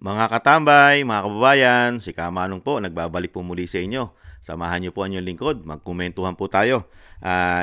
Mga katambay, mga kababayan, si Kamanong po, nagbabalik po muli sa inyo. Samahan niyo po ang inyong lingkod, magkomentuhan po tayo.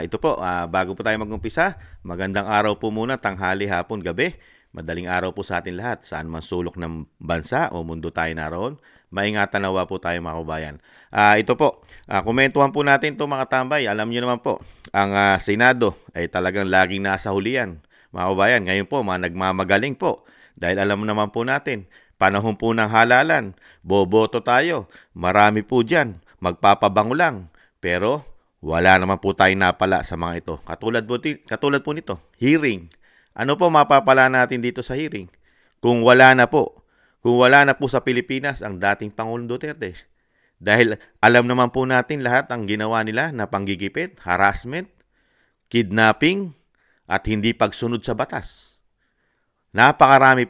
Ito po, bago po tayo mag-umpisa, magandang araw po muna, tanghali, hapon, gabi. Madaling araw po sa atin lahat, saan man sulok ng bansa o mundo tayo naroon. Maingatan nawa po tayo mga kababayan. Ito po, komentuhan po natin ito mga tambay. Alam niyo naman po, ang Senado ay talagang laging nasa hulihan. Mga kababayan, ngayon po, mga nagmamagaling po. Dahil alam naman po natin, panahon po ng halalan, boboto tayo, marami po dyan, magpapabango lang. Pero wala naman po tayong napala sa mga ito. Katulad po nito, hearing. Ano po mapapala natin dito sa hearing? Kung wala na po sa Pilipinas ang dating Pangulong Duterte. Dahil alam naman po natin lahat ang ginawa nila na panggigipit, harassment, kidnapping, at hindi pagsunod sa batas. Napakarami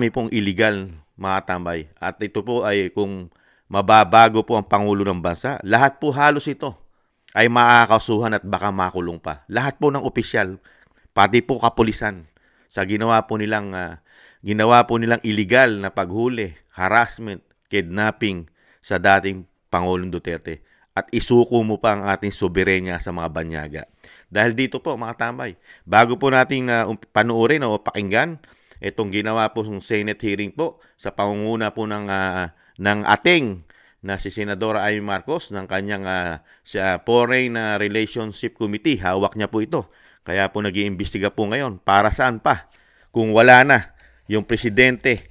pong illegal mga tambay. At ito po ay kung mababago po ang Pangulo ng Bansa, lahat po halos ito ay makakasuhan at baka makulong pa. Lahat po ng opisyal, pati po kapulisan, sa ginawa po nilang illegal na paghuli, harassment, kidnapping sa dating Pangulong Duterte. At isuko mo pa ang ating soberenya sa mga banyaga. Dahil dito po mga tambay, bago po nating panuorin o pakinggan itong ginawa po ng Senate hearing po sa pangunguna po ng ating na si Senadora Amy Marcos ng kanyang Foreign Relationship Committee. Hawak niya po ito. Kaya po nag-iimbestiga po ngayon. Para saan pa? Kung wala na yung presidente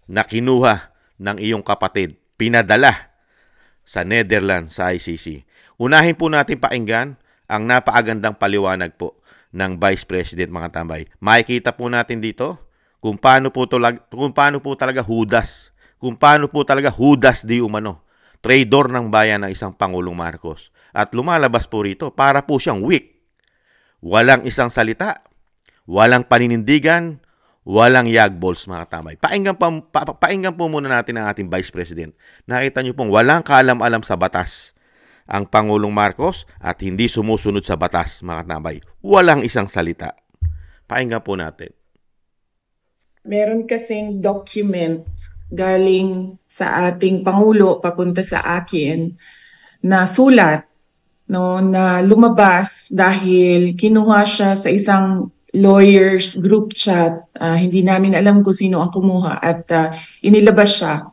na kinuha ng iyong kapatid, pinadala sa Netherlands sa ICC. Unahin po natin pakinggan ang napakagandang paliwanag po ng Vice President mga tambay. Makikita po natin dito kung paano po talaga Judas di umano, traidor ng bayan ng isang Pangulong Marcos. At lumalabas po rito para po siyang weak. Walang isang salita, walang paninindigan, walang yagballs mga tambay. Painggan po muna natin ang ating Vice President. Nakita niyo pong walang kaalam-alam sa batas ang Pangulong Marcos at hindi sumusunod sa batas mga tambay. Walang isang salita. Painggan po natin. Meron kasing document galing sa ating Pangulo papunta sa akin na sulat na lumabas dahil kinuha siya sa isang lawyers group chat. Hindi namin alam kung sino ang kumuha at inilabas siya.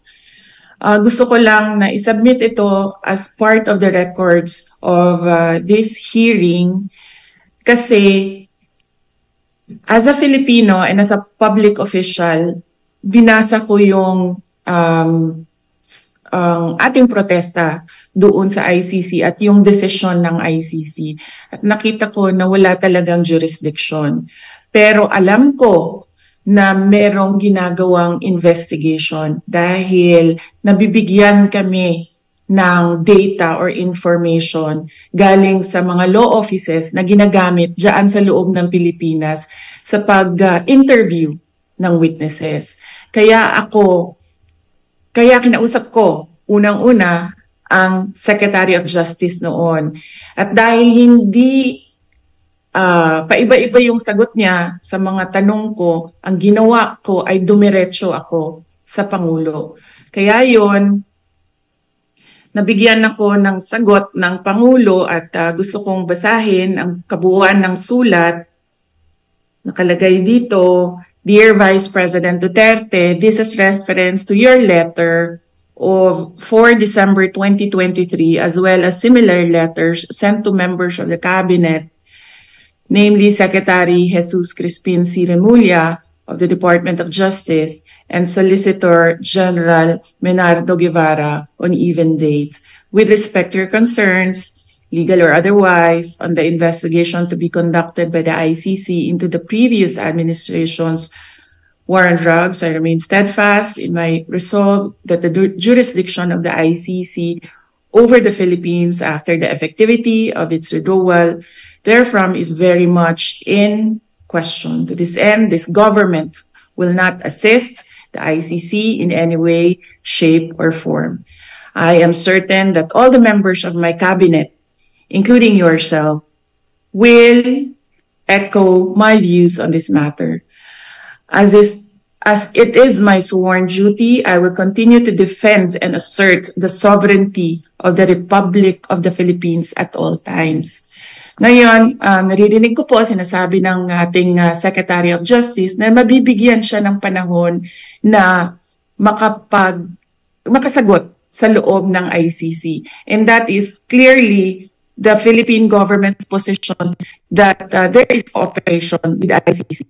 Gusto ko lang na isubmit ito as part of the records of this hearing kasi as a Filipino and as a public official, binasa ko yung ating protesta doon sa ICC at yung desisyon ng ICC. At nakita ko na wala talagang jurisdiction. Pero alam ko na merong ginagawang investigation dahil nabibigyan kami ng data or information galing sa mga law offices na ginagamit dyan sa loob ng Pilipinas sa pag-interview ng witnesses. Kaya kinausap ko unang-una ang Secretary of Justice noon. At dahil hindi paiba-iba yung sagot niya sa mga tanong ko, ang ginawa ko ay dumiretso ako sa Pangulo. Kaya yon, nabigyan ako ng sagot ng Pangulo at gusto kong basahin ang kabuuan ng sulat. Nakalagay dito, Dear Vice President Duterte, this is reference to your letter of 4 December 2023 as well as similar letters sent to members of the Cabinet, namely Secretary Jesus Crispin C. Remulla of the Department of Justice and Solicitor General Menardo Guevara on even date. With respect to your concerns, legal or otherwise, on the investigation to be conducted by the ICC into the previous administration's war on drugs, I remain steadfast in my resolve that the jurisdiction of the ICC over the Philippines after the effectivity of its withdrawal therefrom is very much in question. To this end, this government will not assist the ICC in any way, shape, or form. I am certain that all the members of my cabinet, including yourself, will echo my views on this matter. As is As it is my sworn duty, I will continue to defend and assert the sovereignty of the Republic of the Philippines at all times. Ngayon, naririnig ko po, sinasabi ng ating Secretary of Justice na mabibigyan siya ng panahon na makasagot sa loob ng ICC. And that is clearly the Philippine government's position that there is cooperation with ICC.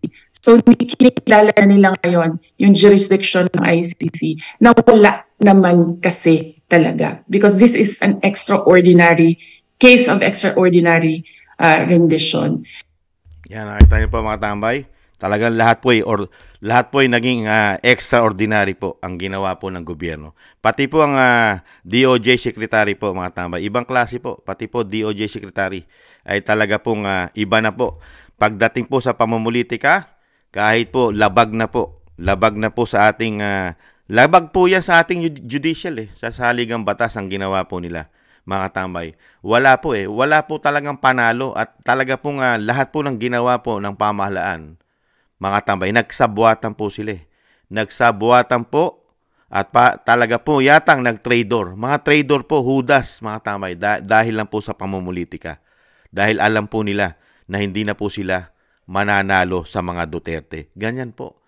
So, kinikilala nila ngayon yung jurisdiction ng ICC na wala naman kasi talaga. Because this is an extraordinary case of extraordinary rendition. Yan, nakita niyo po mga tambay. Talagang lahat po ay naging extraordinary po ang ginawa po ng gobyerno. Pati po ang DOJ Secretary po mga tambay. Ibang klase po. Pati po DOJ Secretary ay talaga pong iba na po. Pagdating po sa pamumulitika, kahit po labag na po sa ating labag po yan sa ating judicial sa saligang batas ang ginawa po nila. Mga tambay. Wala po talagang panalo at talaga pong lahat po ng ginawa po ng pamahalaan. Mga tambay, nagsabuatan po sila. Nagsabuatan po at talaga po yatang nag-trador. Mga trador po, hudas mga tambay dahil lang po sa pamumulitika. Dahil alam po nila na hindi na po sila mananalo sa mga Duterte. Ganyan po.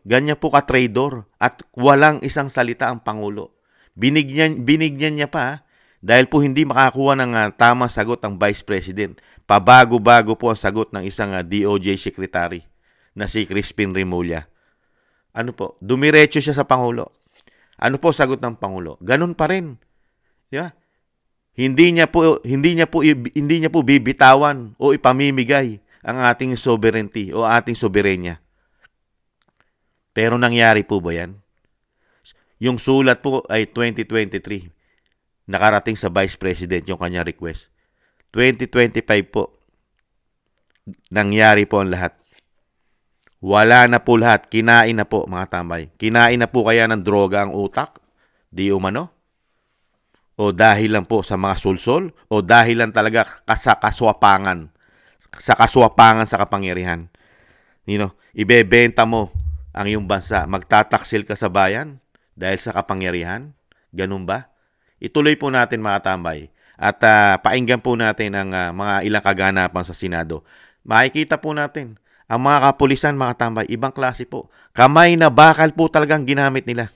Ganyan po ka-trador at walang isang salita ang Pangulo. Binigyan niya pa dahil po hindi makakuha ng tamang sagot ang Vice President. Pabago-bago po ang sagot ng isang DOJ Secretary na si Crispin Remulla. Ano po? Dumiretso siya sa Pangulo. Ano po sagot ng Pangulo? Ganun pa rin. Yeah. Hindi niya po bibitawan o ipamimigay ang ating sovereignty o ating soberenya. Pero nangyari po ba yan? Yung sulat po ay 2023. Nakarating sa Vice President yung kanya request. 2025 po, nangyari po ang lahat. Wala na po lahat. Kinain na po, mga tambay. Kinain na po kaya ng droga ang utak? Di umano? O dahil lang po sa mga sulsol? O dahil lang talaga sa kaswapangan? Sa kaswapangan sa kapangyarihan? Ibebenta mo ang iyong bansa. Magtataksil ka sa bayan dahil sa kapangyarihan? Ganun ba? Ituloy po natin mga tambay at painggan po natin ang mga ilang kaganapan sa Senado. Makikita po natin ang mga kapulisan mga tambay, ibang klase po. Kamay na bakal po talagang ginamit nila.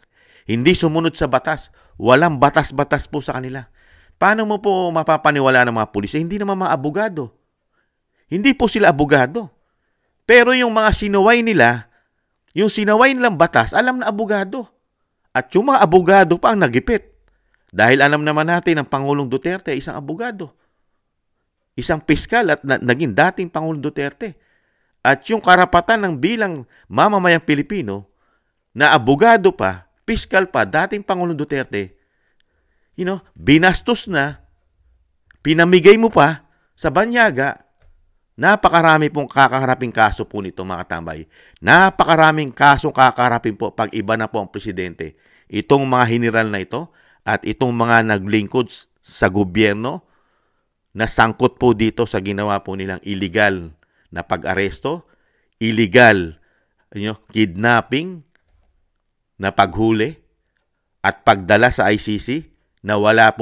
Hindi sumunod sa batas. Walang batas-batas po sa kanila. Paano mo po mapapaniwala ng mga pulis? Hindi naman mga abogado. Hindi po sila abogado. Pero yung mga sinaway nila, yung sinaway nilang batas, alam na abogado. At yung mga abogado pa ang nagipit. Dahil alam naman natin ang Pangulong Duterte ay isang abogado. Isang piskal at naging dating Pangulong Duterte. At yung karapatan ng bilang mamamayang Pilipino na abogado pa, piskal pa, dating Pangulong Duterte, binastos na, pinamigay mo pa sa banyaga. Napakarami pong kakaharaping kaso po nito mga tambay. Napakaraming kasong kakaharapin po pag iba na po ang presidente. Itong mga general na ito, at itong mga naglingkod sa gobyerno na sangkot po dito sa ginawa po nilang illegal na pag-aresto, illegal kidnapping, na paghuli, at pagdala sa ICC na wala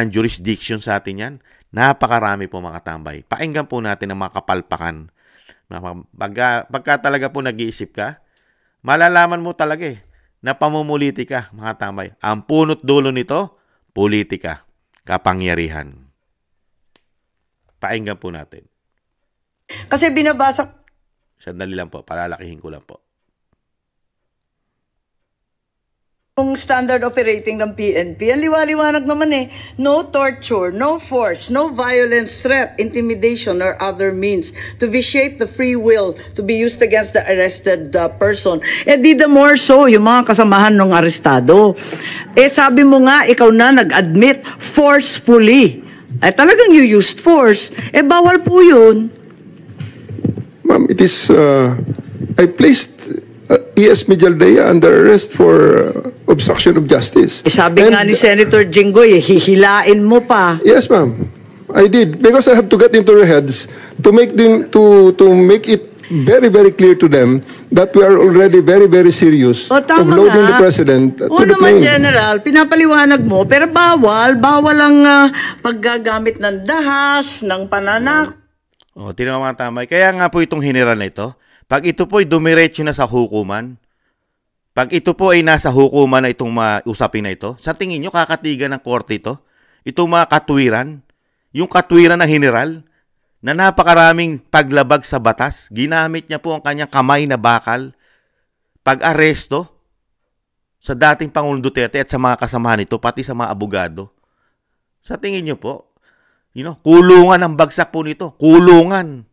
ng jurisdiction sa atin yan. Napakarami po mga tambay. Pakinggan po natin ang mga kapalpakan. Pagka talaga po nag-iisip ka, malalaman mo talaga na pamumulitika, mga tambay. Ang punot dulo nito, politika, kapangyarihan. Painggan po natin. Kasi binabasa... Sandali lang po, palalakihin ko lang po. Yung standard operating ng PNP, ang liwaliwanag naman no torture, no force, no violence, threat, intimidation, or other means to vitiate the free will to be used against the arrested person. Di the more so, yung mga kasamahan ng arestado. Sabi mo nga, ikaw na nag-admit forcefully. Talagang you used force. Bawal po yun. Ma'am, it is, I placed E.S. Mijaldea under arrest for obstruction of justice. Sabi nga ni Senator Jinggoy, hihilain mo pa. Yes, ma'am. I did because I have to get into their heads to make them to make it very, very clear to them that we are already very, very serious O, of tama loading nga. the president to Oo the naman, plane. General, pinapaliwanag mo, pero bawal ang paggagamit ng dahas, ng pananak. O, tinawag mga tamay. Kaya nga po itong general na ito, pag ito po ay dumiretso na sa hukuman, pag ito po ay nasa hukuman na itong usapin na ito, sa tingin nyo kakatigan ng korte ito? Itong mga katwiran, yung katwiran na general, na napakaraming paglabag sa batas, ginamit niya po ang kanyang kamay na bakal, pag-aresto sa dating Pangulong Duterte at sa mga kasamahan nito, pati sa mga abogado. Sa tingin niyo po, kulungan ang bagsak po nito. Kulungan.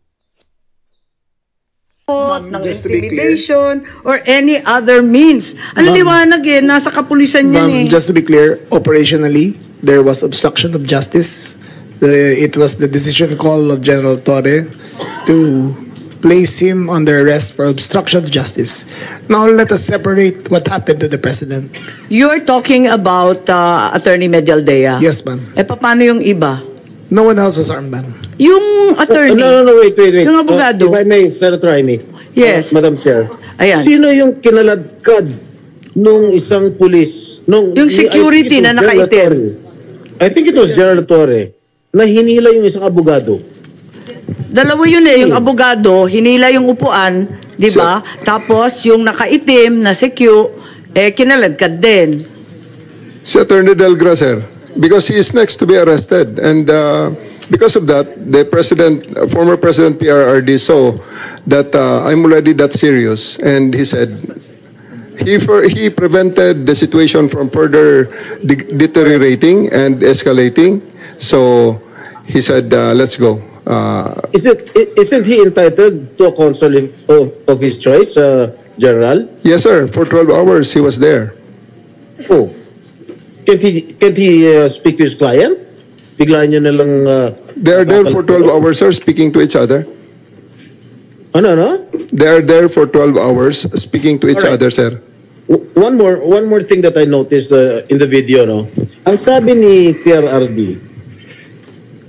Ng just to be clear. intimidation or any other means. Ang liwanag nasa kapulisan yan Just to be clear, operationally, there was obstruction of justice. It was the decision call of General Torre to place him under arrest for obstruction of justice. Now let us separate what happened to the president. You're talking about Attorney Medialdea. Yes, ma'am. Paano yung iba? No one else was armed, ma'am. Yung attorney. No, wait. Yung abogado. If I may, Senator Amy. Yes. Madam Chair. Ayan. Sino yung kinaladkad nung isang pulis? Yung security na nakaitim. I think it was General Torre na hinila yung isang abogado. Dalawa yun yung abogado, hinila yung upuan, di ba? Tapos yung nakaitim na secu, kinaladkad din. Si Attorney Delgra, sir, because he is next to be arrested. And because of that, the former President PRRD saw that I'm already that serious. And he said, he prevented the situation from further deteriorating and escalating. So he said, let's go. Isn't he entitled to a counsel of his choice, General? Yes, sir. For 12 hours, he was there. Oh. Can't he speak to his client? Biglaan niyo na lang... They are there for 12 hours, sir, speaking to each other. Ano? They are there for 12 hours speaking to each Alright. other, sir. One more thing that I noticed in the video, no? Ang sabi ni Pierre RD,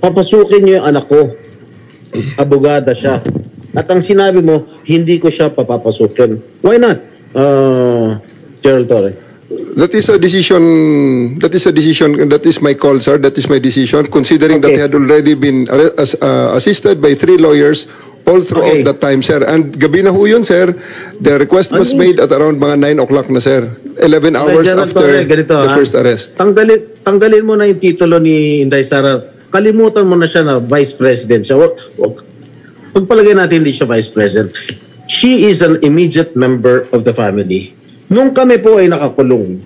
papasukin niyo yung anak ko. Abogada siya. At ang sinabi mo, hindi ko siya papapasukin. Why not, Gerald Torre? That is a decision. That is my call, sir. That is my decision. Considering that Okay. he had already been assisted by 3 lawyers all throughout Okay. that time, sir. And gabi na ho yun, sir. The request was made at around mga 9 o'clock na, sir. 11 hours General after Torre, ganito, the first arrest. Tanggalin mo na yung titulo ni Inday Sara. Kalimutan mo na siya na Vice President siya. Pagpalagay natin hindi siya Vice President. She is an immediate member of the family. Nung kami po ay nakakulong,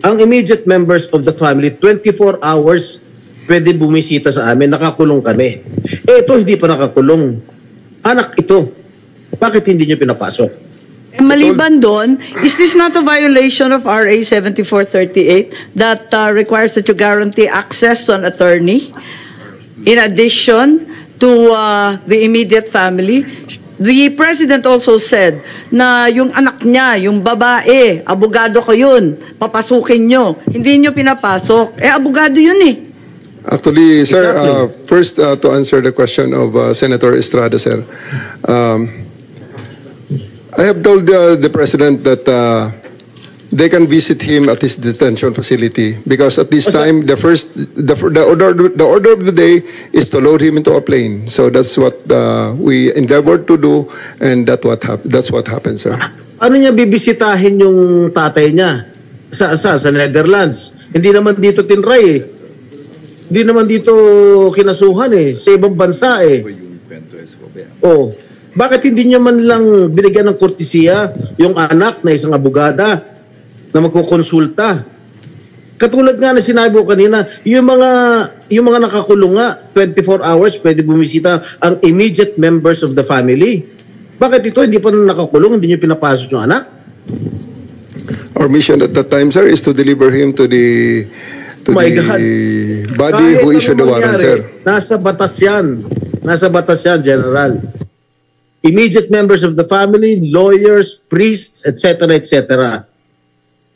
ang immediate members of the family, 24 hours pwede bumisita sa amin, nakakulong kami. Ito hindi pa nakakulong. Anak ito. Bakit hindi niyo pinapasok? Maliban doon, is this not a violation of RA 7438 that requires that you guarantee access to an attorney in addition to the immediate family? The President also said na yung anak niya, yung babae, abogado ko yun, papasukin nyo. Hindi nyo pinapasok. Abogado yun eh. Actually, sir, Exactly. first to answer the question of Senator Estrada, sir. I have told the President that they can visit him at his detention facility because at this time the order of the day is to load him into a plane. So that's what we endeavored to do, and that's what happened, sir. Ano niya bibisitahin yung tatay niya sa Netherlands? Hindi naman dito tinray eh. Hindi naman dito kinasuhan eh. Sa ibang bansa eh. Oh. Bakit hindi niya man lang binigyan ng kortesiya yung anak na isang abogada na magkukonsulta? Katulad nga na sinabi ko kanina, yung mga nakakulong nga, 24 hours pwede bumisita ang immediate members of the family. Bakit ito hindi pa nakakulong, hindi niyo pinapasok yung anak? Our mission at that time, sir, is to deliver him to the My God. body who Kahit issued the anong warrant, mangyari, sir. Nasa batas yan. Nasa batas yan, General. Immediate members of the family, lawyers, priests, etc., etc.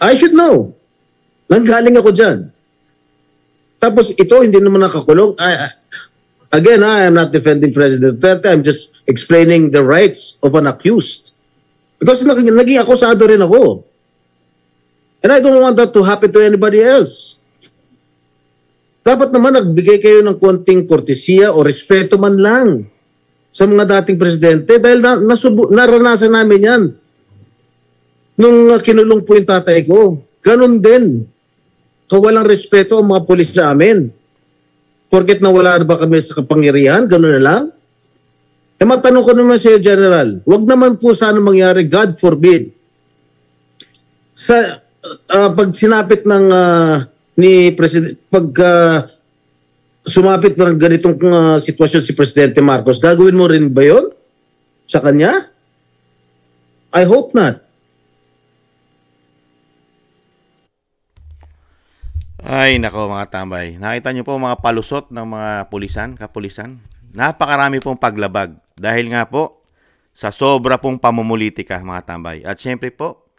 I should know. Nanggaling ako dyan. Tapos ito, hindi naman nakakulong. Again, I am not defending President Duterte. I'm just explaining the rights of an accused. Because naging akusado rin ako. And I don't want that to happen to anybody else. Dapat naman nagbigay kayo ng konting kortesiya o respeto man lang sa mga dating presidente dahil naranasan namin yan. Nung kinulong po yung tatay ko, ganun din. Kawalang respeto ang mga pulis sa amin. Porket nawala na ba kami sa kapangyarihan, ganun na lang. E matanong ko naman sa General, wag naman po sana mangyari, God forbid. Sa pag sinapit ng ni President, pag sumapit ng ganitong sitwasyon si Presidente Marcos, gagawin mo rin ba yun sa kanya? I hope not. Ay, nako mga tambay. Nakita niyo po mga palusot ng mga kapulisan. Napakarami pong paglabag. Dahil nga po, sa sobra pong pamumulitika mga tambay. At syempre po,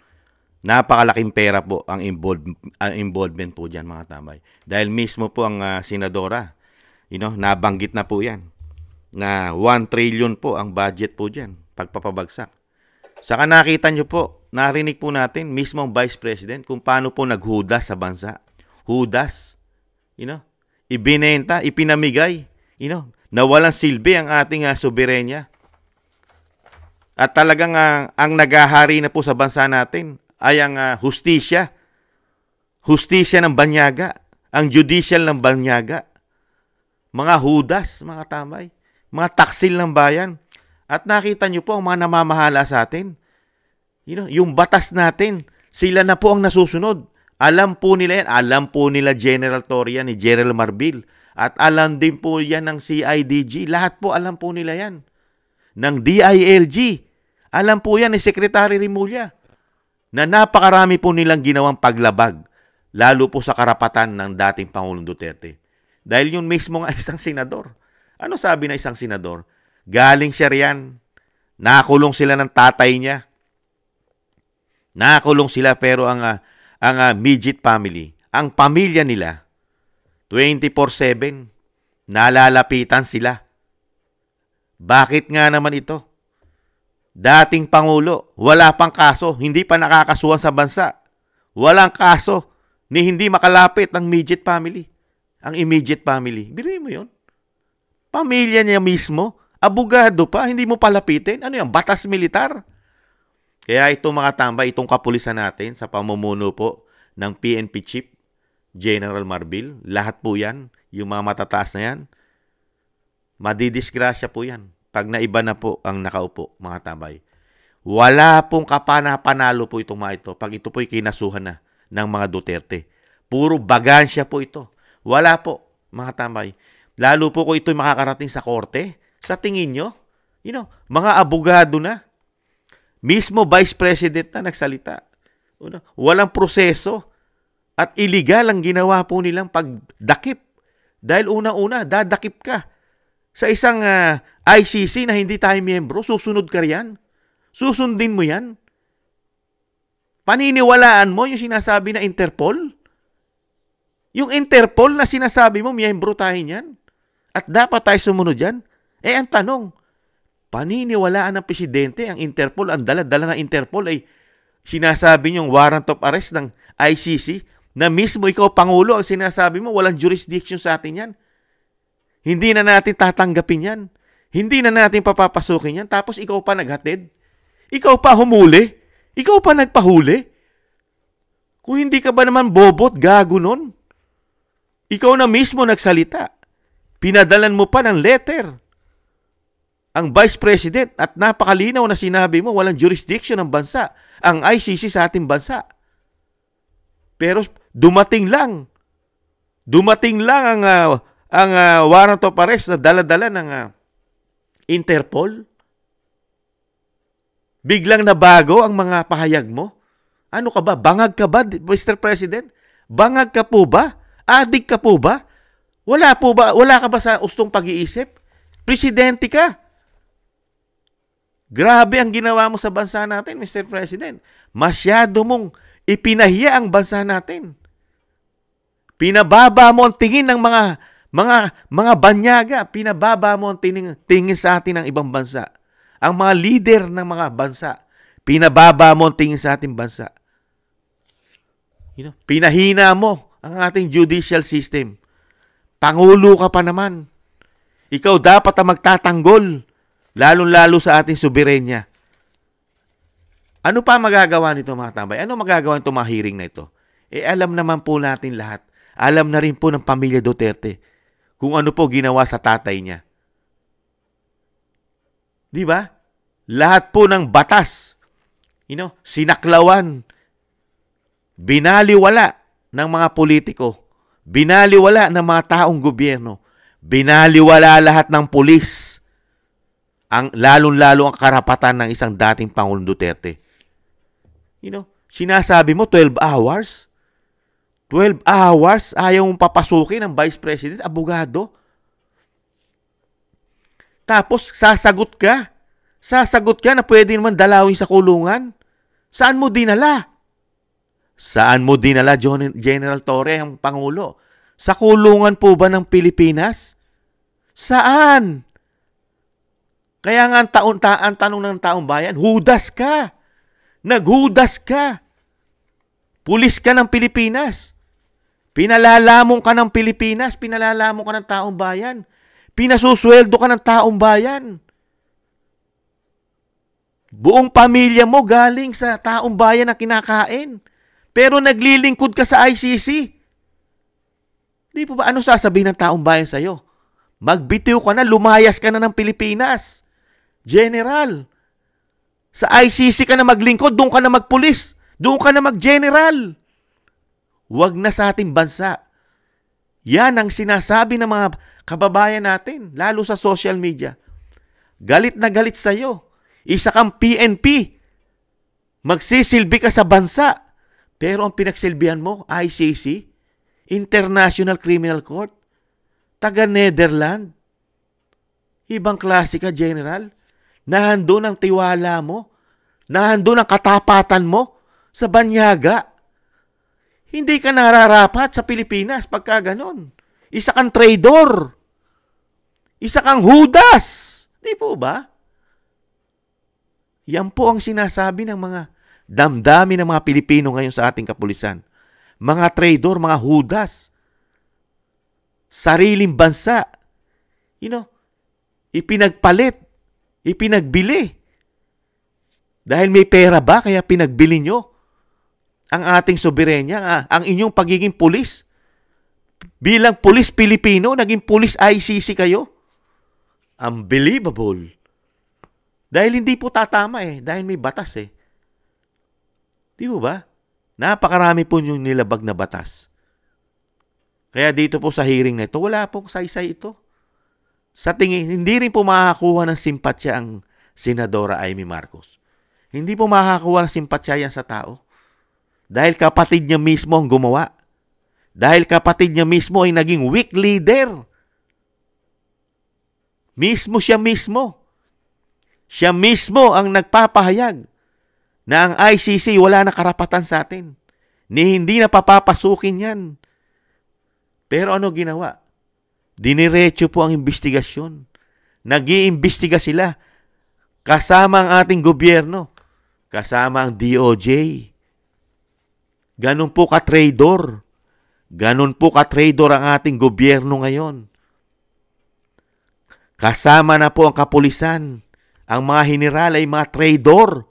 napakalaking pera po ang involvement po dyan mga tambay. Dahil mismo po ang senadora, nabanggit na po yan. Na 1 trillion po ang budget po dyan, pagpapabagsak. Saka nakita nyo po, narinig po natin, mismo ang Vice President, kung paano po naghudas sa bansa. Hudas, ibinenta, ipinamigay, na walang silbi ang ating soberenya. At talagang ang naghahari na po sa bansa natin ay ang hustisya. Hustisya ng banyaga, ang judicial ng banyaga. Mga hudas, mga tambay, mga taksil ng bayan. At nakita nyo po ang mga namamahala sa atin. Yung batas natin, sila na po ang nasusunod. Alam po nila yan. Alam po nila General Torre ni General Marbil. At alam din po yan ng CIDG. Lahat po alam po nila yan. Ng DILG. Alam po yan ni Secretary Rimulya. Na napakarami po nilang ginawang paglabag. Lalo po sa karapatan ng dating Pangulong Duterte. Dahil yun mismo nga isang senador. Ano sabi na isang senador? Galing siya riyan. Nakulong sila ng tatay niya. Nakulong sila pero ang Midget family, ang pamilya nila, 24/7, nalalapitan sila. Bakit nga naman ito? Dating Pangulo, wala pang kaso, hindi pa nakakasuhan sa bansa. Walang kaso ni hindi makalapit ang Midget family, ang immediate family. Biruin mo yun? Pamilya niya mismo, abogado pa, hindi mo palapitin. Ano yan? Batas militar. Kaya itong mga tambay, itong kapulisan natin sa pamumuno po ng PNP Chief General Marbil, lahat po yan, yung mga matataas na yan, madidisgrasya po yan pag naiba na po ang nakaupo, mga tambay. Wala pong kapana-panalo po itong mga ito pag ito po'y kinasuhan na ng mga Duterte. Puro bagansya po ito. Wala po, mga tambay. Lalo po kung ito'y makakarating sa korte, sa tingin nyo, mga abogado na, mismo Vice President na nagsalita. Walang proseso at illegal ang ginawa po nilang pagdakip. Dahil unang-una, dadakip ka sa isang ICC na hindi tayo miyembro, susunod ka riyan. Susundin mo yan. Paniniwalaan mo yung sinasabi na Interpol? Yung Interpol na sinasabi mo, miyembro tayo niyan. At dapat tayo sumunod yan. Ang tanong, paniniwalaan ng presidente ang Interpol, ang dala-dala ng Interpol ay sinasabi niyong warrant of arrest ng ICC na mismo ikaw Pangulo ang sinasabi mo walang jurisdiction sa atin yan. Hindi na natin tatanggapin yan. Hindi na natin papapasukin yan. Tapos ikaw pa naghatid. Ikaw pa humuli. Ikaw pa nagpahuli. Kung hindi ka ba naman bobot, gago nun. Ikaw na mismo nagsalita. Pinadalan mo pa ng letter ang Vice President at napakalinaw na sinabi mo walang jurisdiction ng bansa, ang ICC sa ating bansa. Pero dumating lang ang warrant of arrest na dala-dala ng Interpol. Biglang nabago ang mga pahayag mo. Ano ka ba? Bangag ka ba, Mr. President? Bangag ka po ba? Adik ka po ba? Wala ka ba sa ustong pag-iisip? Presidente ka. Grabe ang ginawa mo sa bansa natin, Mr. President. Masyado mong ipinahiya ang bansa natin. Pinababa mo ang tingin ng mga Mga banyaga, pinababa mo ang tingin sa atin ng ibang bansa. Ang mga leader ng mga bansa, pinababa mo ang tingin sa ating bansa. Pinahina mo ang ating judicial system. Pangulo ka pa naman. Ikaw dapat ang magtatanggol, lalong-lalo sa ating soberenya. Ano pa magagawa nito mga tambay? Ano magagawa nito mga hearing na ito? Alam naman po natin lahat. Alam na rin po ng pamilya Duterte kung ano po ginawa sa tatay niya. Di ba? Lahat po ng batas, sinaklawan, binaliwala ng mga politiko, binaliwala ng mga taong gobyerno, binaliwala lahat ng pulis, lalong-lalo ang karapatan ng isang dating Pangulong Duterte. Sinasabi mo 12 hours? 12 hours, ayaw mong papasukin ng Vice President, abogado. Tapos, sasagot ka. Sasagot ka na pwede naman dalawin sa kulungan. Saan mo dinala? Saan mo dinala, General Torre, ang Pangulo? Sa kulungan po ba ng Pilipinas? Saan? Kaya nga ang tanong ng taong bayan, hudas ka. Naghudas ka. Pulis ka ng Pilipinas. Pinalalamong ka ng Pilipinas, pinalalamong ka ng taong bayan. Pinasusweldo ka ng taong bayan. Buong pamilya mo galing sa taong bayan na kinakain. Pero naglilingkod ka sa ICC. Di po ba ano sasabihin ng taong bayan sa'yo? Magbitiw ka na, lumayas ka na ng Pilipinas. General. Sa ICC ka na maglingkod, doon ka na magpulis. Doon ka na mag-general. Huwag na sa ating bansa. Yan ang sinasabi ng mga kababayan natin, lalo sa social media. Galit na galit sa'yo. Isa kang PNP. Magsisilbi ka sa bansa. Pero ang pinagsilbihan mo, ICC, International Criminal Court, taga-Netherlands. Ibang klase ka, General. Nahandun ang tiwala mo. Nahandun ang katapatan mo sa banyaga. Hindi ka nararapat sa Pilipinas pagka ganon. Isa kang traidor. Isa kang hudas. Di po ba? Yan po ang sinasabi ng mga damdamin ng mga Pilipino ngayon sa ating kapulisan. Mga traidor, mga hudas. Sariling bansa. Ipinagpalit. Ipinagbili. Dahil may pera ba kaya pinagbili nyo ang ating soberenya, ang inyong pagiging pulis? Bilang pulis Pilipino, naging pulis ICC kayo? Unbelievable. Dahil hindi po tatama dahil may batas Di po ba? Napakarami po yung nilabag na batas. Kaya dito po sa hearing na ito, wala pong saysay ito. Sa tingin, hindi rin po makakakuha ng simpatsya ang Senadora Amy Marcos. Hindi po makakakuha ng simpatsya yan sa tao. Dahil kapatid niya mismo ang gumawa. Dahil kapatid niya mismo ay naging weak leader. Siya mismo. Siya mismo ang nagpapahayag na ang ICC wala na karapatan sa atin. Ni hindi na papapasukin yan. Pero ano ginawa? Diniretso po ang investigasyon. Nag-iimbestiga sila. Kasama ang ating gobyerno. Kasama ang DOJ. Ganun po ka-traidor. Ganun po ka-traidor ang ating gobyerno ngayon. Kasama na po ang kapulisan. Ang mga general ay mga traidor.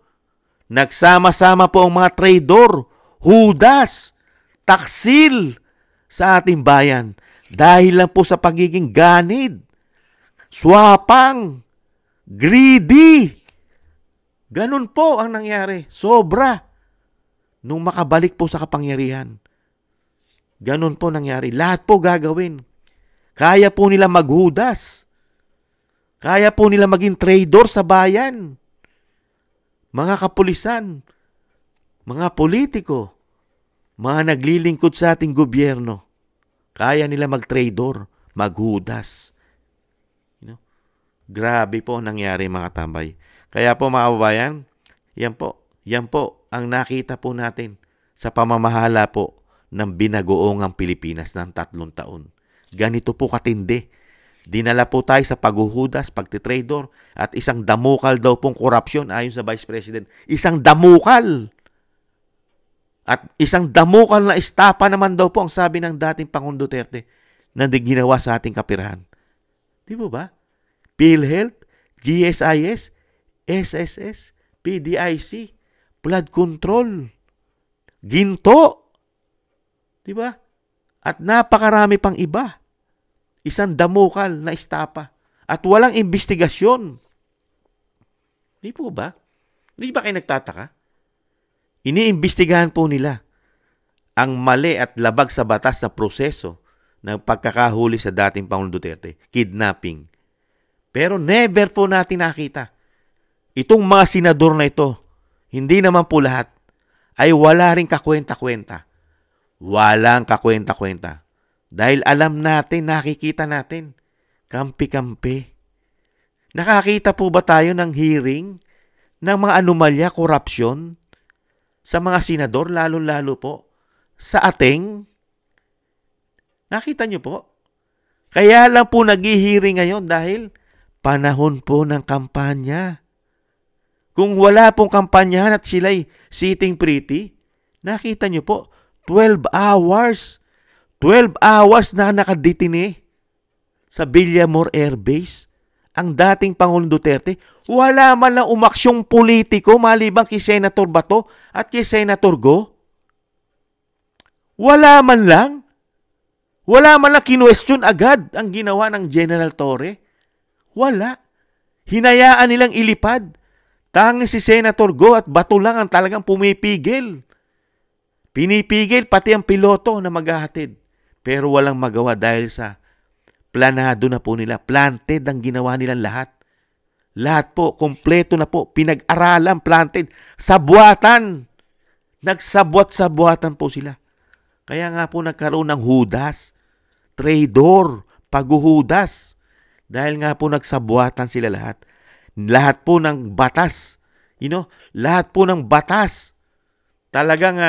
Nagsama-sama po ang mga traidor. Hudas. Taksil sa ating bayan. Dahil lang po sa pagiging ganid. Swapang. Greedy. Ganun po ang nangyari. Sobra. Nung makabalik po sa kapangyarihan. Ganun po nangyari. Lahat po gagawin. Kaya po nila maghudas. Kaya po nila maging traidor sa bayan. Mga kapulisan. Mga politiko. Mga naglilingkod sa ating gobyerno. Kaya nila mag-traidor. Maghudas. Grabe po ang nangyari mga tambay. Kaya po mga kababayan, yan po ang nakita po natin sa pamamahala po ng binagoongang Pilipinas ng 3 taon. Ganito po katindi. Dinala po tayo sa paghuhudas, pagtitrador, at isang damukal daw pong korupsyon ayon sa Vice President. Isang damukal! At isang damukal na estapa naman daw po ang sabi ng dating Pangulong Duterte na ginawa sa ating kapirahan. Di ba? PhilHealth, GSIS, SSS, PDIC, flood control, ginto. Di ba? At napakarami pang iba. Isang damukal na estapa. At walang investigasyon. Di po ba? Di ba kayo nagtataka? Iniimbestigahan po nila ang mali at labag sa batas na proseso ng pagkakahuli sa dating Pangulong Duterte, kidnapping. Pero never po natin nakita. Itong mga senador na ito, hindi naman po lahat, ay wala rin kakwenta-kwenta. Walang kakwenta-kwenta. Dahil alam natin, nakikita natin, kampi-kampi. Nakakita po ba tayo ng hearing ng mga anomalya, korupsyon sa mga senador, lalo-lalo po sa ating? Nakita nyo po? Kaya lang po nag-hearing ngayon dahil panahon po ng kampanya. Kung wala pong kampanyahan at sila'y sitting pretty, nakita nyo po, 12 hours. 12 hours na nakadetine sa Villamor Air Base ang dating Pangulong Duterte. Wala man lang umaksyong politiko malibang kay Senator Bato at kay Senator Go. Wala man lang. Wala man lang kinwestiyon agad ang ginawa ng General Torre. Wala. Hinayaan nilang ilipad. Tanging si Senator Go at Bato lang ang talagang pumipigil. Pinipigil pati ang piloto na maghahatid. Pero walang magawa dahil sa planado na po nila. Planted ang ginawa nilang lahat. Lahat po, kompleto na po. Pinag-aralan, planted. Sabwatan. Nagsabwat-sabwatan po sila. Kaya nga po nagkaroon ng hudas. Traidor. Paghuhudas. Dahil nga po nagsabwatan sila lahat. Lahat po ng batas. Lahat po ng batas. Talagang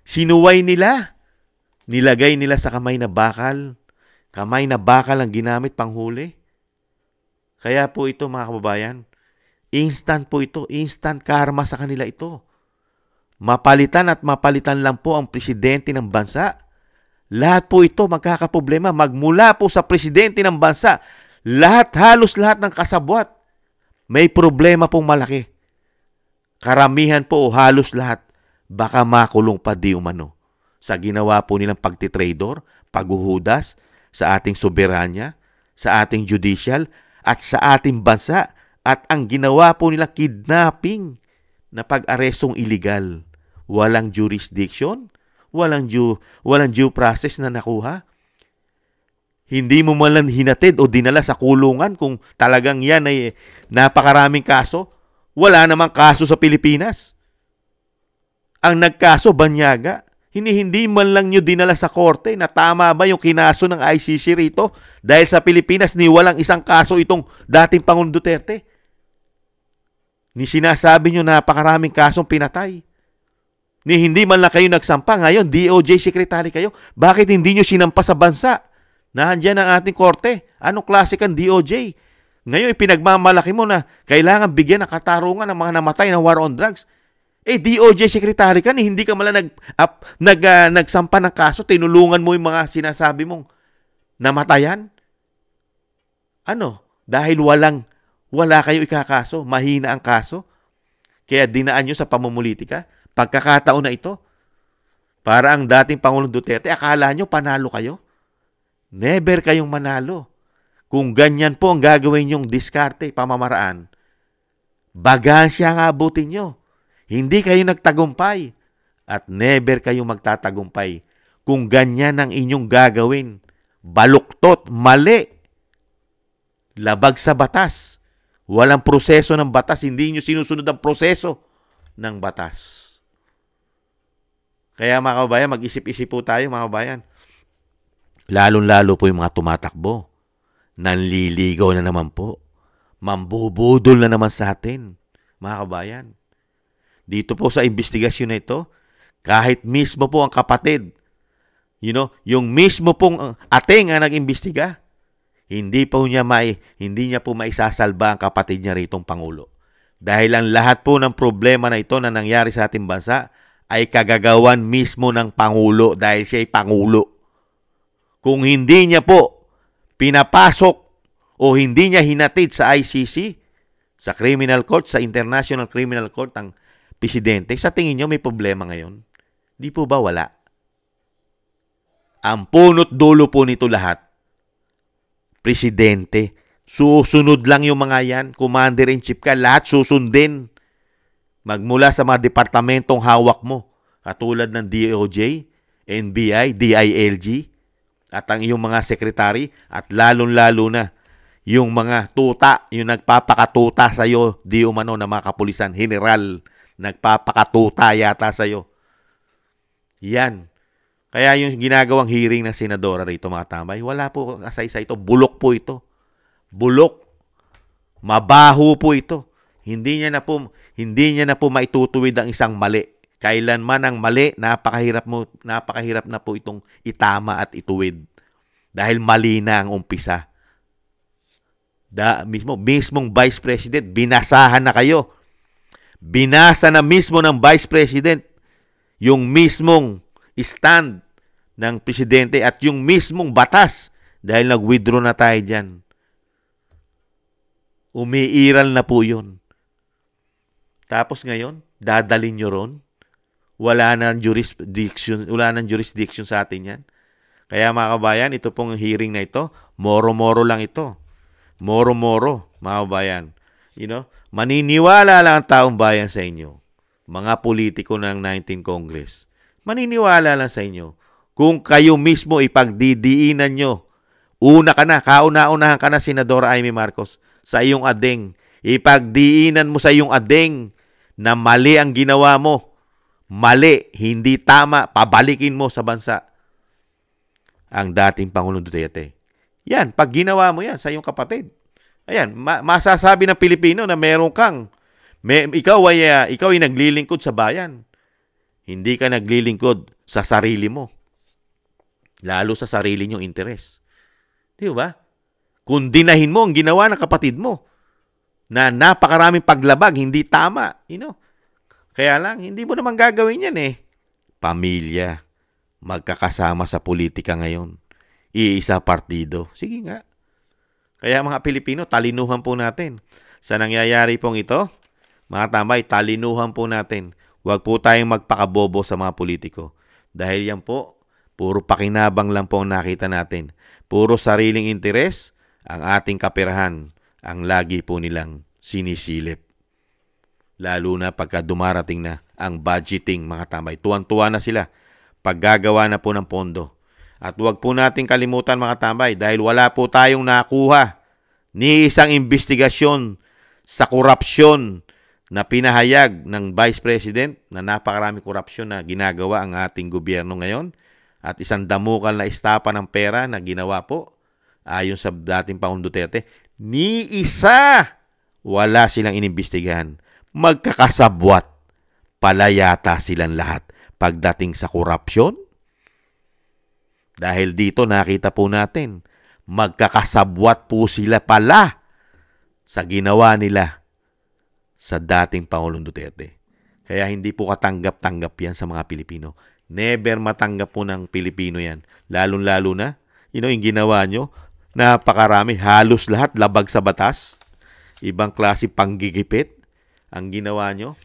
sinuway nila. Nilagay nila sa kamay na bakal. Kamay na bakal ang ginamit panghuli. Kaya po ito mga kababayan, instant po ito. Instant karma sa kanila ito. Mapalitan at mapalitan lang po ang presidente ng bansa. Lahat po ito magkakaproblema. Magmula po sa presidente ng bansa. Halos lahat ng kasabwat. May problema pong malaki. Karamihan po o halos lahat. Baka makulong pa di umano. Sa ginawa po nilang pagtitrador, paghuhudas, sa ating soberanya, sa ating judicial, at sa ating bansa, at ang ginawa po nila kidnapping na pag-arestong illegal. Walang jurisdiction, walang due process na nakuha. Hindi mo man lang hinatid o dinala sa kulungan kung talagang yan ay napakaraming kaso. Wala namang kaso sa Pilipinas. Ang nagkaso, Banyaga. Hindi man lang nyo dinala sa korte na tama ba yung kinaso ng ICC rito dahil sa Pilipinas ni walang isang kaso itong dating Pangulong Duterte. Ni sinasabi nyo napakaraming kasong pinatay. Ni hindi man lang kayo nagsampa. Ngayon, DOJ Secretary kayo. Bakit hindi nyo sinampa sa bansa? Nahandyan ang ating korte. Anong klase kang DOJ? Ngayon, pinagmamalaki mo na kailangan bigyan ng katarungan ng mga namatay na war on drugs. DOJ Secretary ka, hindi ka malang nagsampa ng kaso, tinulungan mo yung mga sinasabi mong namatayan? Dahil wala kayo ikakaso, mahina ang kaso, kaya dinaan nyo sa pamumulitika, pagkakataon na ito, para ang dating Pangulong Duterte, akala nyo panalo kayo? Never kayong manalo. Kung ganyan po ang gagawin nyong diskarte, pamamaraan, bagansya ang abutin nyo. Hindi kayo nagtagumpay at never kayong magtatagumpay kung ganyan ang inyong gagawin. Baluktot, mali, labag sa batas. Walang proseso ng batas, hindi nyo sinusunod ang proseso ng batas. Kaya mga kababayan, mag-isip-isip po tayo mga kababayan. Lalong-lalo po yung mga tumatakbo. Nanliligaw na naman po. Mambubudol na naman sa atin, mga kababayan. Dito po sa investigasyon na ito, kahit mismo po ang kapatid Yung mismo pong ateng ang nag-imbestiga, hindi niya po maisasalba ang kapatid niya ritong Pangulo. Dahil ang lahat po ng problema na ito na nangyari sa ating bansa ay kagagawan mismo ng Pangulo dahil siya ay Pangulo. Kung hindi niya po pinapasok o hindi niya hinatid sa ICC, sa Criminal Court, sa International Criminal Court ang presidente, sa tingin niyo may problema ngayon? Di po ba wala? Ang punot dulo po nito lahat, presidente. Susunod lang yung mga yan. Commander-in-chief ka, lahat susundin. Magmula sa mga departamentong hawak mo, katulad ng DOJ, NBI, DILG, at ang iyong mga sekretary, at lalong-lalo na yung mga tuta, yung nagpapakatuta sa'yo, di umano na mga kapulisan, general, nagpapakatuta yata sa'yo. Yan. Kaya yung ginagawang hearing ng senadora rito, mga tambay, wala po kasay-say ito. Bulok po ito. Bulok. Mabaho po ito. Hindi niya na po maitutuwid ang isang mali. Kailanman ang mali, napakahirap na po itong itama at ituwid. Dahil mali na ang umpisa. Mismong Vice President, binasahan na kayo. Binasa na mismo ng Vice President yung mismong stand ng presidente at yung mismong batas dahil nag-withdraw na tayo dyan. Umiiral na po yun. Tapos ngayon, dadalin nyo ron. Wala nang jurisdiction sa atin yan. Kaya mga kabayan, ito pong hearing na ito, moro-moro lang ito. Moro-moro, mga kabayan. Maniniwala lang ang taong bayan sa inyo. Mga politiko ng 19th Congress. Maniniwala lang sa inyo. Kung kayo mismo ipagdidiinan nyo, kauna-unahan ka na, Senadora Amy Marcos, sa iyong adeng. Ipagdiinan mo sa iyong adeng na mali ang ginawa mo. Mali, hindi tama, pabalikin mo sa bansa ang dating Pangulong Duterte. Yan, pag ginawa mo yan sa iyong kapatid, ayan, masasabi ng Pilipino na meron kang, ikaw ay naglilingkod sa bayan. Hindi ka naglilingkod sa sarili mo. Lalo sa sarili niyong interes. Di ba? Kung dinahin mo ang ginawa ng kapatid mo na napakaraming paglabag, hindi tama. Kaya lang, hindi mo naman gagawin yan eh. Pamilya, magkakasama sa politika ngayon. Iisa partido. Sige nga. Kaya mga Pilipino, talinuhan po natin. Sa nangyayari pong ito, mga tambay, talinuhan po natin. Huwag po tayong magpakabobo sa mga politiko. Dahil yan po, puro pakinabang lang po ang nakita natin. Puro sariling interes, ang ating kaperahan, ang lagi po nilang sinisilip. Lalo na pagka dumarating na ang budgeting, mga tambay. Tuwan-tuwa na sila paggagawa na po ng pondo. At huwag po natin kalimutan, mga tambay, dahil wala po tayong nakuha ni isang investigasyon sa korupsyon na pinahayag ng Vice President na napakarami korupsyon na ginagawa ang ating gobyerno ngayon at isang damukal na estapa ng pera na ginawa po ayon sa dating Pangulong Duterte. Ni isa wala silang inimbestigahan. Magkakasabwat pala yata silang lahat pagdating sa korupsyon. Dahil dito nakita po natin, magkakasabwat po sila pala sa ginawa nila sa dating Pangulong Duterte. Kaya hindi po katanggap-tanggap yan sa mga Pilipino. Never matanggap po ng Pilipino yan. Lalo-lalo na, yung ginawa nyo, napakarami, halos lahat labag sa batas. Ibang klase panggigipit ang ginawa nyo.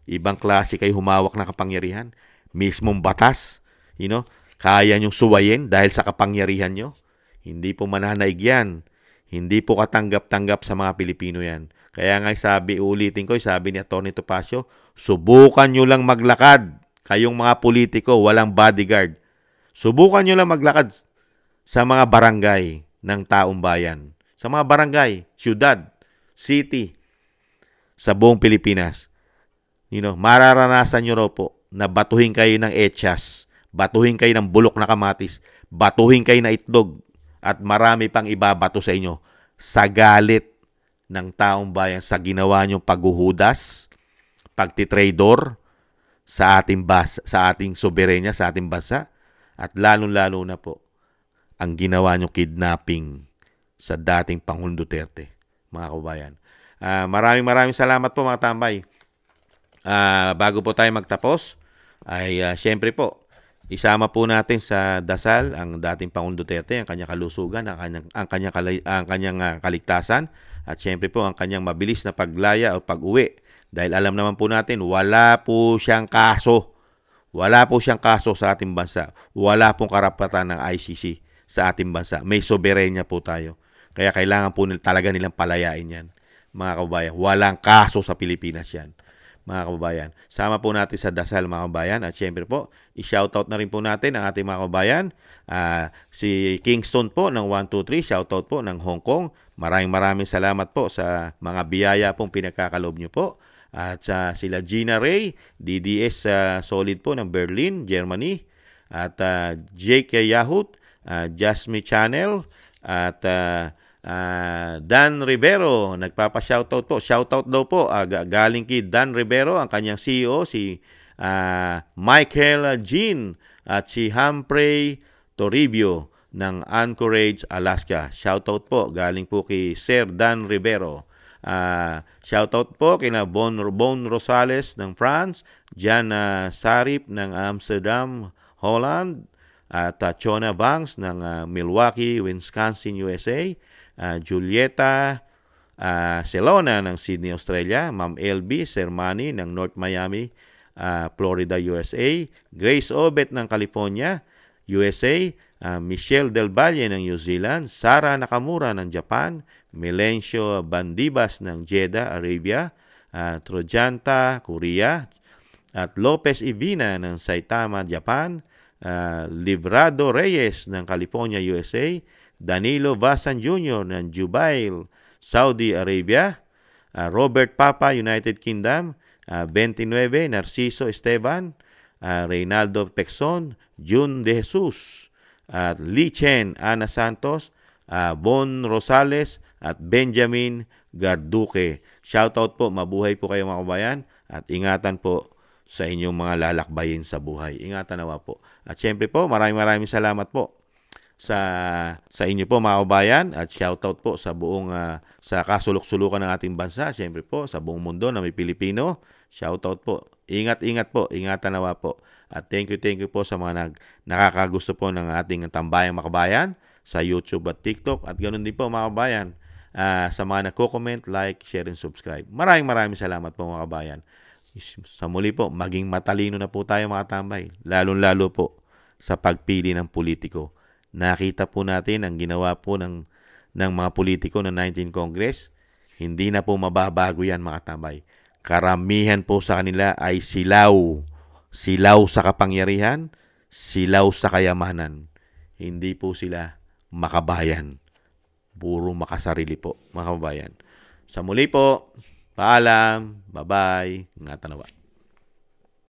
Ibang klase kayo humawak na kapangyarihan. Mismong batas, kaya nyong suwayin dahil sa kapangyarihan nyo. Hindi po mananaig yan. Hindi po katanggap-tanggap sa mga Pilipino yan. Kaya nga ulitin ko, sabi ni Atty. Topacio, subukan nyo lang maglakad. Kayong mga politiko, walang bodyguard. Subukan nyo lang maglakad sa mga barangay ng taong bayan. Sa mga barangay, syudad, city, sa buong Pilipinas. Mararanasan nyo raw po na batuhin kayo ng echas, batuhin kayo ng bulok na kamatis, batuhin kayo na itlog, at marami pang ibabato sa inyo sa galit ng taong bayan sa ginawa nyong paghuhudas, pagtitrador sa ating soberenya, sa ating bansa. At lalong-lalo na po ang ginawa nyo kidnapping sa dating Pangulong Duterte, mga kababayan. Maraming salamat po mga tambay. Bago po tayo magtapos, ay syempre po, isama po natin sa dasal ang dating Pangulong Duterte, ang kanyang kalusugan, ang kanyang kaligtasan, at syempre po ang kanyang mabilis na paglaya o pag-uwi. Dahil alam naman po natin, wala po siyang kaso. Wala po siyang kaso sa ating bansa. Wala pong karapatan ng ICC sa ating bansa. May soberenya po tayo. Kaya kailangan po talaga nilang palayain yan. Mga kababayan, walang kaso sa Pilipinas yan. Mga kababayan, sama po natin sa dasal mga kababayan. At syempre po, i-shoutout na rin po natin ang ating mga kababayan. Si Kingston po ng 123, shoutout po ng Hong Kong. Maraming salamat po sa mga biyaya pong pinagkakaloob nyo po. At sila Gina Ray, DDS Solid po ng Berlin, Germany. At Jake Yahut, Jasmine Channel. At Dan Rivero, nagpapa-shoutout po. Shoutout daw po, galing kay Dan Rivero, ang kanyang CEO, si Michael Jean. At si Humphrey Toribio ng Anchorage, Alaska. Shoutout po, galing po kay Sir Dan Rivero. Shoutout po kina Bon Rosales ng France, Jan Sarip ng Amsterdam, Holland, at Chona Banks ng Milwaukee, Wisconsin, USA, Julieta Celona ng Sydney, Australia, Ma'am LB Sermani ng North Miami, Florida, USA, Grace Obet ng California, USA, Michelle Del Valle ng New Zealand, Sara Nakamura ng Japan, Melencio Bandibas ng Jeddah, Arabia, Trojanta, Korea, at Lopez Ivina ng Saitama, Japan, Librado Reyes ng California, USA, Danilo Basan Jr. ng Jubail, Saudi Arabia, Robert Papa, United Kingdom, 29, Narciso Esteban, Reynaldo Pexon, June De Jesus, Lee Chen, Ana Santos, Bon Rosales, at Benjamin Garduque. Shoutout po, mabuhay po kayo mga kabayan, at ingatan po sa inyong mga lalakbayin sa buhay. Ingatan nawa po. At syempre po, maraming salamat po sa inyo po mga kabayan, at shoutout po sa buong sa kasulok-sulukan ng ating bansa, syempre po sa buong mundo na may Pilipino. Shoutout po. Ingat po, ingatan nawa po. At thank you po sa mga nakakagusto po ng ating tambayang mga kabayan sa YouTube at TikTok, at ganoon din po mga kabayan sa mga nagko-comment, like, share, and subscribe. Maraming salamat po mga kabayan. Sa muli po, maging matalino na po tayo mga tambay, lalong-lalo po sa pagpili ng politiko. Nakita po natin ang ginawa po ng mga politiko ng 19 Congress. Hindi na po mababago yan mga tambay. Karamihan po sa kanila ay silaw. Silaw sa kapangyarihan, silaw sa kayamanan. Hindi po sila makabayan. Puro makasarili po, mga kababayan. Sa muli po, paalam, bye-bye, ingatan nawa.